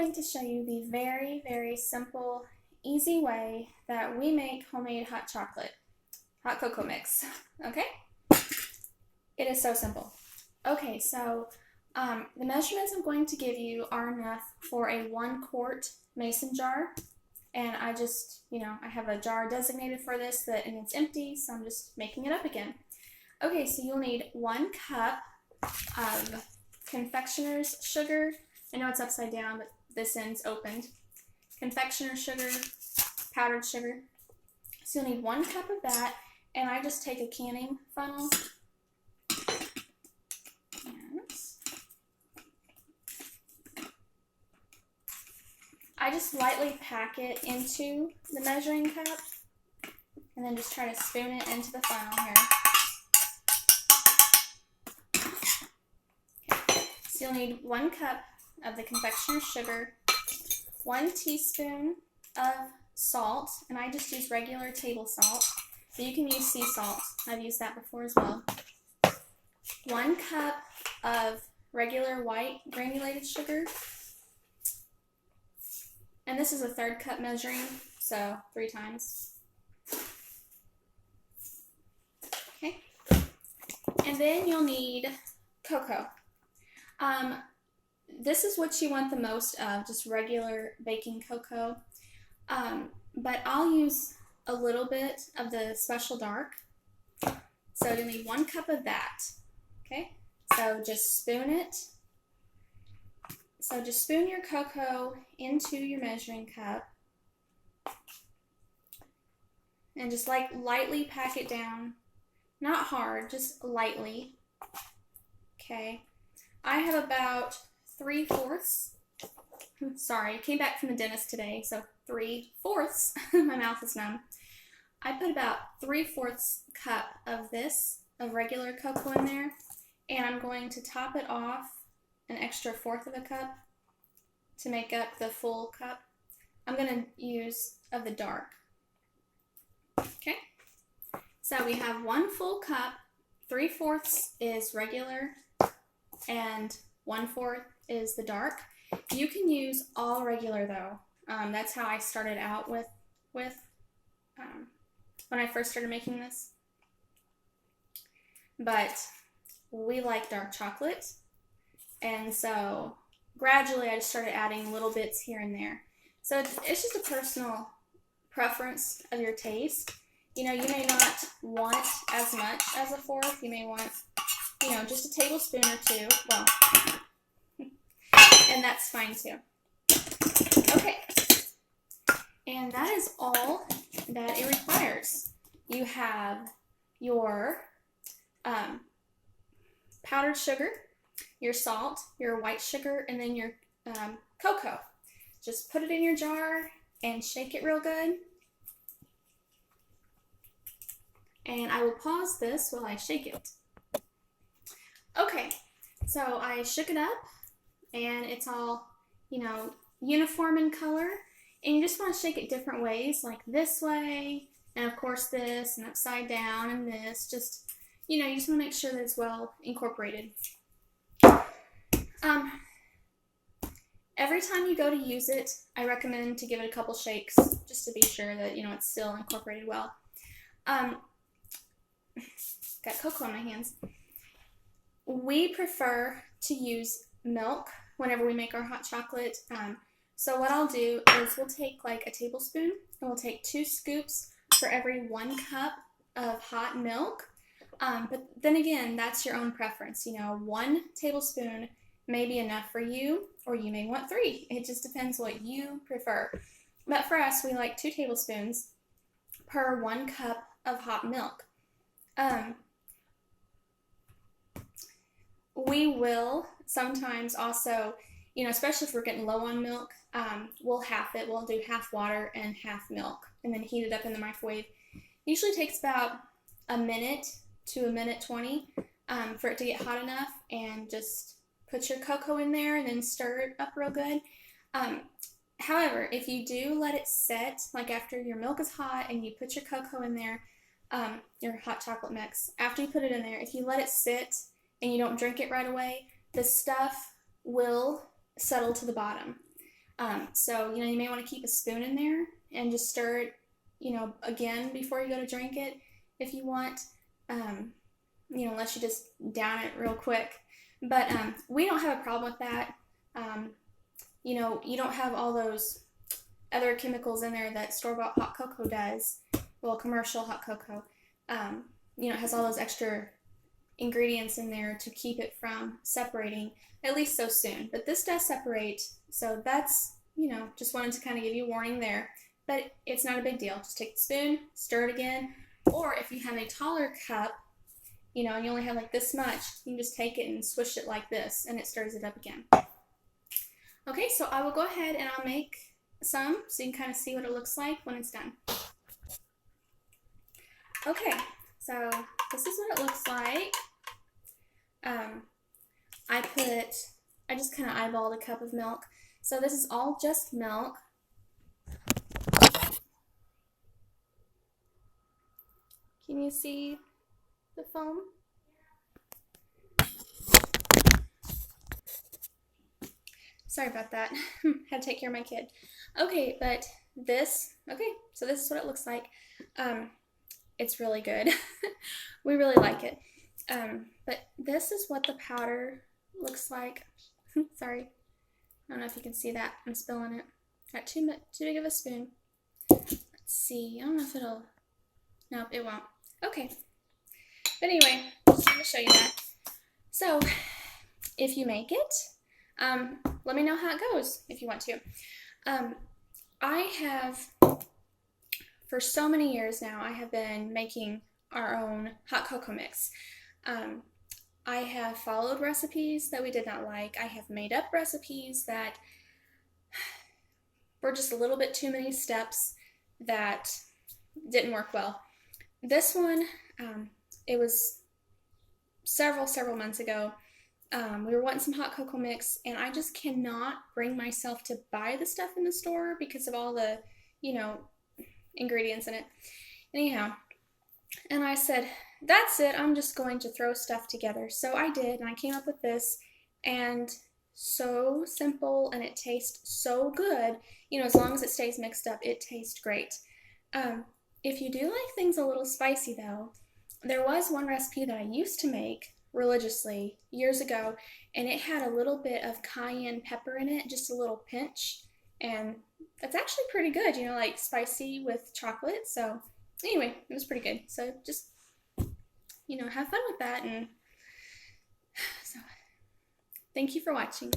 going to show you the very, very simple, easy way that we make homemade hot cocoa mix. Okay? It is so simple. Okay, so the measurements I'm going to give you are enough for a 1 quart mason jar. And I just, I have a jar designated for this and it's empty, so I'm just making it up again. Okay, so you'll need 1 cup of confectioner's sugar. I know it's upside down, but this end's opened. Confectioner's sugar, powdered sugar. So you'll need 1 cup of that, and I just take a canning funnel. I just lightly pack it into the measuring cup, and then just try to spoon it into the funnel here. Okay. So you'll need 1 cup of the confectioner's sugar, 1 teaspoon of salt, and I just use regular table salt, but you can use sea salt. I've used that before as well. 1 cup of regular white granulated sugar, and this is a 1/3 cup measuring, so 3 times. Okay, and then you'll need cocoa. This is what you want the most of, just regular baking cocoa, but I'll use a little bit of the special dark, so you'll need 1 cup of that. Okay, so just spoon it. So just spoon your cocoa into your measuring cup and just lightly pack it down, not hard, just lightly. Okay, I have about 3/4. Sorry, came back from the dentist today, so 3/4. My mouth is numb. I put about 3/4 cup of regular cocoa in there, and I'm going to top it off an extra 1/4 of a cup to make up the full cup. I'm going to use of the dark. Okay, so we have 1 full cup, 3/4 is regular, and 1/4 is the dark. You can use all regular though. That's how I started out with when I first started making this. But we like dark chocolate, and so gradually I just started adding little bits here and there. So it's just a personal preference of your taste. You may not want as much as a 1/4. You may want, just a tablespoon or 2. Well, and that's fine too. Okay, and that is all that it requires. You have your powdered sugar, your salt, your white sugar, and then your cocoa. Just put it in your jar and shake it real good. And I will pause this while I shake it. Okay, so I shook it up, and it's all, uniform in color. And you just want to shake it different ways, like this way, and of course this, and upside down, and this. Just, you just want to make sure that it's well incorporated. Every time you go to use it, I recommend to give it a couple shakes, just to be sure that, it's still incorporated well. Got cocoa on my hands. We prefer to use milk whenever we make our hot chocolate. So what I'll do is we'll take like a tablespoon, and we'll take 2 scoops for every 1 cup of hot milk. But then again, that's your own preference. 1 tablespoon may be enough for you, or you may want 3. It just depends what you prefer. But for us, we like 2 tablespoons per 1 cup of hot milk. We will sometimes also, especially if we're getting low on milk, we'll half it. We'll do half water and half milk, and then heat it up in the microwave. Usually takes about a minute to a minute 20 for it to get hot enough, and just put your cocoa in there and then stir it up real good. However, if you do let it set, like after your milk is hot and you put your cocoa in there, your hot chocolate mix, after you put it in there, if you let it sit and you don't drink it right away, the stuff will settle to the bottom. So, you may want to keep a spoon in there and just stir it, again before you go to drink it if you want, unless you just down it real quick. But we don't have a problem with that. You don't have all those other chemicals in there that store-bought hot cocoa does. Well, commercial hot cocoa. It has all those extra ingredients in there to keep it from separating, at least so soon. But this does separate, so that's, just wanted to kind of give you a warning there. But it's not a big deal. Just take the spoon, stir it again, or if you have a taller cup, and you only have like this much, you can just take it and swish it like this, and it stirs it up again. Okay, so I will go ahead and I'll make some so you can kind of see what it looks like when it's done. Okay, so this is what it looks like. I just kind of eyeballed a cup of milk. So this is all just milk. Can you see the foam? Sorry about that. Had to take care of my kid. Okay, but so this is what it looks like. It's really good. We really like it. But this is what the powder looks like. Sorry. I don't know if you can see that. I'm spilling it. Got too big of a spoon. Let's see. I don't know if it'll... Nope, it won't. Okay. But anyway, just want to show you that. So, if you make it, let me know how it goes if you want to. I have, for so many years now, I have been making our own hot cocoa mix. I have followed recipes that we did not like. I have made up recipes that were just a little bit too many steps that didn't work well. This one, it was several months ago. We were wanting some hot cocoa mix, and I just cannot bring myself to buy the stuff in the store because of all the, ingredients in it. Anyhow, and I said, that's it, I'm just going to throw stuff together. So I did, and I came up with this, and so simple, and it tastes so good. As long as it stays mixed up, it tastes great. If you do like things a little spicy, though, there was one recipe that I used to make religiously years ago, and it had a little bit of cayenne pepper in it, just a little pinch, and it's actually pretty good, like spicy with chocolate. So anyway, it was pretty good. So just, have fun with that, and so thank you for watching.